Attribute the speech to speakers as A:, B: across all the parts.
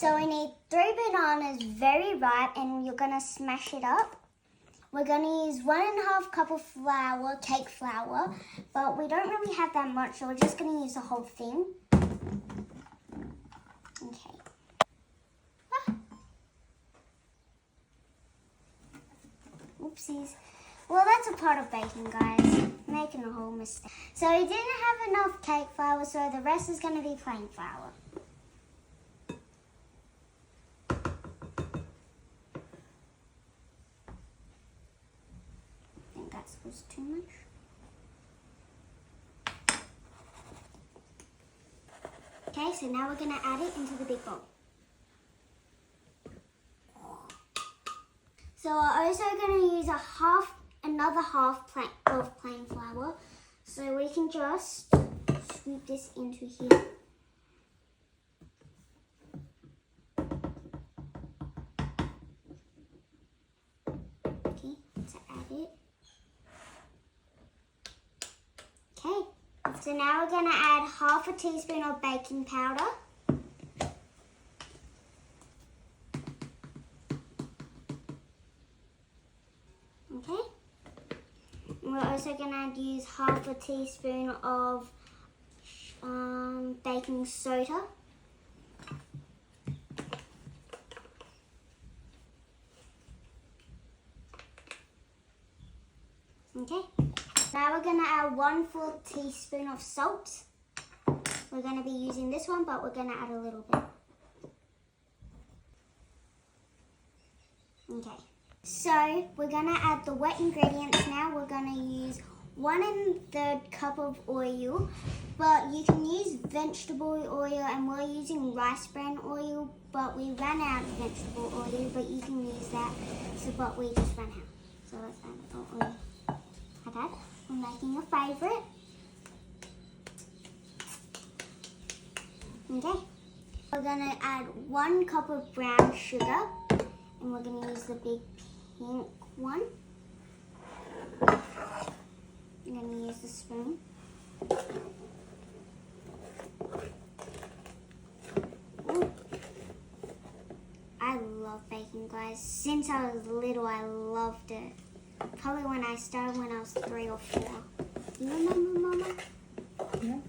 A: So we need 3 bananas very ripe and you're going to smash it up. We're going to use 1.5 cup of flour, cake flour, but we don't really have that much, so we're just going to use the whole thing. Okay. Oopsies. Well, that's a part of baking, guys. Making a whole mistake. So we didn't have enough cake flour, so the rest is going to be plain flour. I think that was too much. Okay, so now we're going to add it into the big bowl. So we're also going to use another half of plain flour. So we can just scoop this into here. Okay, to add it. Okay, so now we're going to add half a teaspoon of baking powder. Okay. And we're also going to use half a teaspoon of baking soda. Okay. Now we're going to add 1/4 teaspoon of salt. We're going to be using this one, but we're going to add a little bit. Okay. So we're going to add the wet ingredients now. We're going to use 1 1/3 cup of oil, but you can use vegetable oil, and we're using rice bran oil, but we ran out of vegetable oil, but you can use that, but we just ran out. So let's add the oil. Like that. We're making a favourite. Okay. We're going to add 1 cup of brown sugar, and we're going to use the big pink one. I'm going to use the spoon. Ooh. I love baking, guys. Since I was little, I loved it. Probably when I started when I was 3 or 4. You remember, Mama?
B: Yeah.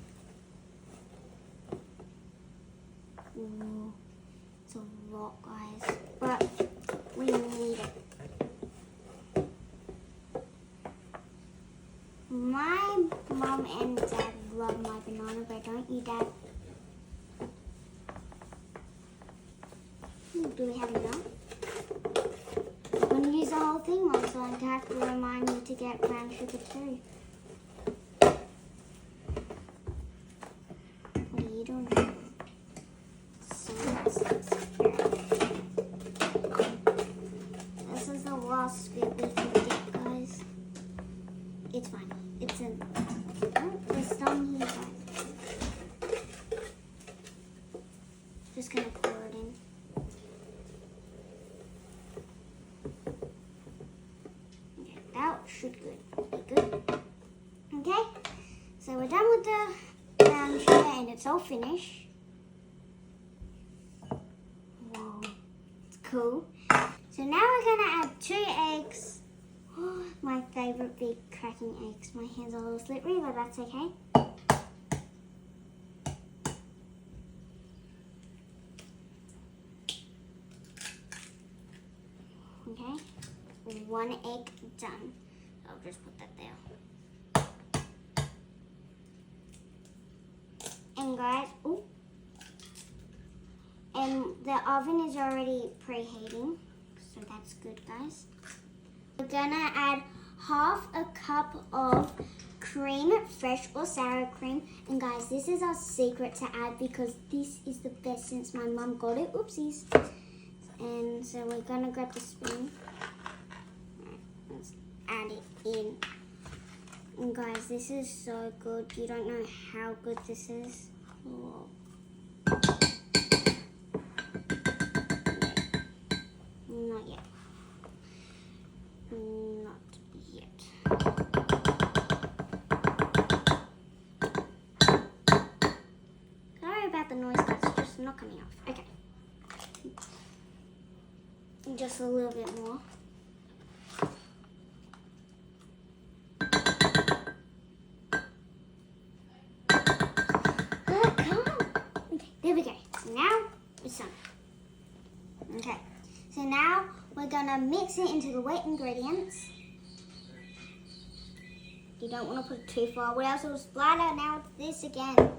A: Ooh, it's a lot, guys. But we need it. My mom and dad love my banana bread, don't you, Dad? Do we have enough? I'm going to use the whole thing, Mom, so I have to remind you to get brown sugar too. What are you doing? This is the last scoop we can get, guys. It's fine. It's in. Oh, there's some here, guys. Just gonna pour it in. Okay, that should be good. Okay, so we're done with the brown sugar and it's all finished. Wow, it's cool. So now we're gonna add 2 eggs. Oh, my favourite big cracking eggs. My hands are a little slippery, but that's okay. Okay, 1 egg done. I'll just put that there. And guys, ooh, and the oven is already preheating, so that's good, guys. We're gonna add half a cup of cream, fresh or sour cream. And guys, this is our secret to add because this is the best since my mum got it. Oopsies. And so we're gonna grab the spoon. Right, let's add it in. And guys, this is so good. You don't know how good this is. Oh. Not yet. Not yet. Sorry about the noise, guys. It's just not coming off. Okay. Just a little bit more. Oh, come on. Okay, there we go. So now it's done. Okay, so now we're gonna mix it into the wet ingredients. You don't want to put it too far, or else it will splatter. Now it's this again.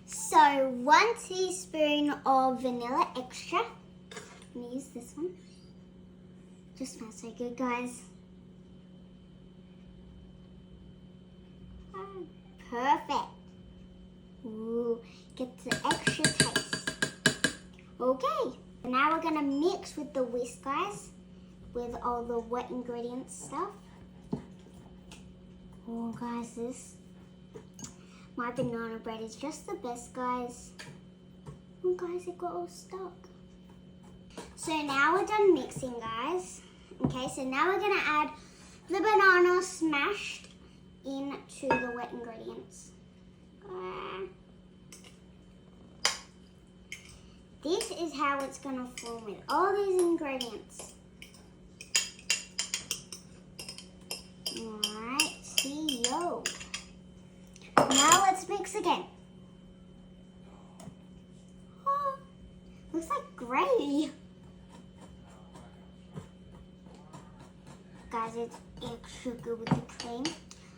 A: So 1 teaspoon of vanilla extra. I'm gonna use this one. Just smells so good, guys. Oh, perfect. Ooh, get the extra taste. Okay, now we're gonna mix with the whisk, guys, with all the wet ingredients stuff. Oh, guys, my banana bread is just the best, guys. Oh, guys, it got all stuck. So now we're done mixing, guys. Okay, so now we're gonna add the banana smashed into the wet ingredients. This is how it's gonna form with all these ingredients. Alright, see-yo. Now let's mix again. Oh, looks like gravy. Guys, it's extra good with the cream.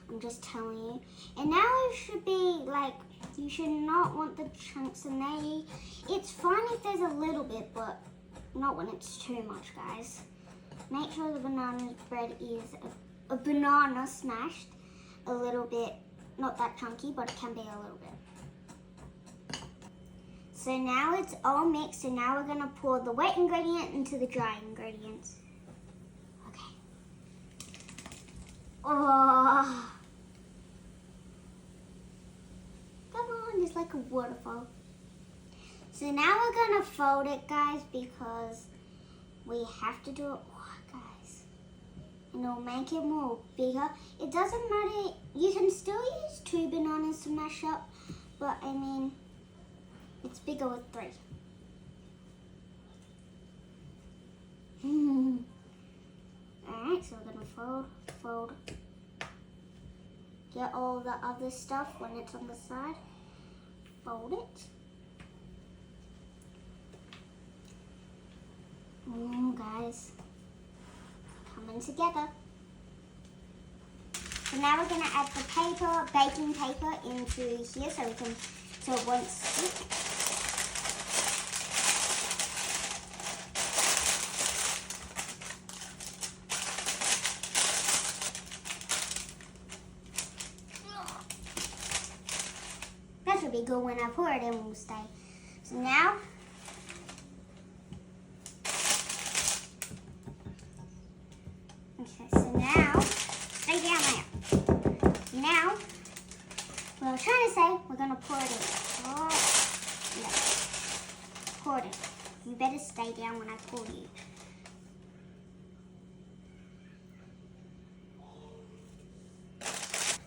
A: I'm just telling you. And now it should be like, you should not want the chunks in there. It's fine if there's a little bit, but not when it's too much, guys. Make sure the banana bread is a banana smashed a little bit. Not that chunky, but it can be a little bit. So now it's all mixed, so now we're gonna pour the wet ingredient into the dry ingredients. Okay. Oh. Come on, it's like a waterfall. So now we're gonna fold it, guys, because we have to do it, guys. And it'll make it more bigger. It doesn't matter, you can still use 2 bananas to mash up, but I mean, it's bigger with 3. Alright, so we're gonna fold. Get all the other stuff when it's on the side. Fold it. Guys, coming together. So now we're gonna add the paper, baking paper into here so it won't stick. That should be good when I pour it in, will stay. So now, okay, so now, stay down there. Now, what I was trying to say, we're gonna pour it in. Oh, yeah. Pour it in. You better stay down when I pour you.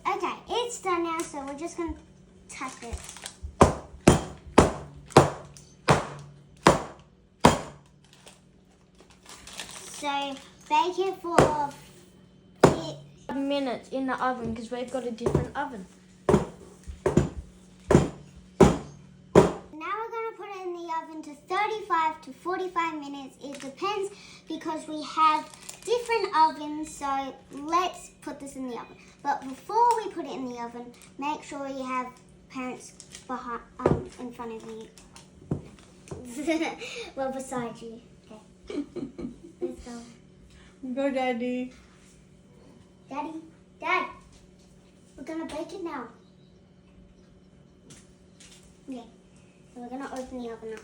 A: Okay, it's done now, so we're just gonna tap it. So bake it for
B: minutes in the oven because we've got a different oven.
A: Now we're going to put it in the oven to 35 to 45 minutes. It depends because we have different ovens, so let's put this in the oven. But before we put it in the oven, make sure you have parents behind, in front of you. Well, beside you. Okay. Let's go.
B: Go, Daddy.
A: Daddy, Dad, we're gonna bake it now. Okay, so we're gonna open the oven up.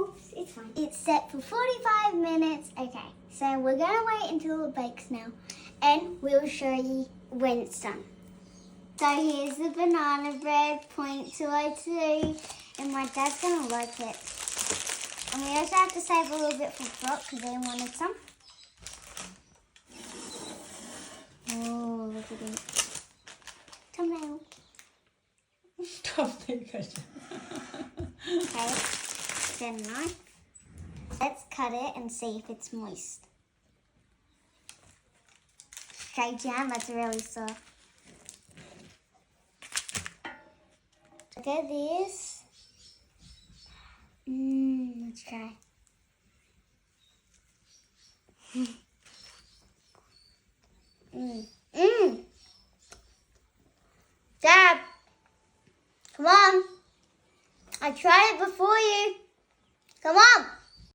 A: Oops, it's fine. It's set for 45 minutes. Okay, so we're gonna wait until it bakes now, and we'll show you when it's done. So here's the banana bread, 0.202, and my dad's gonna like it. And we also have to save a little bit for Brock because they wanted some. Oh, look at it. Thumbnail.
B: Stop it, guys.
A: Okay. Get a knife. Let's cut it and see if it's moist. Straight down, that's really soft. Look at this. Let's try. Dad, come on. I tried it before you. Come on.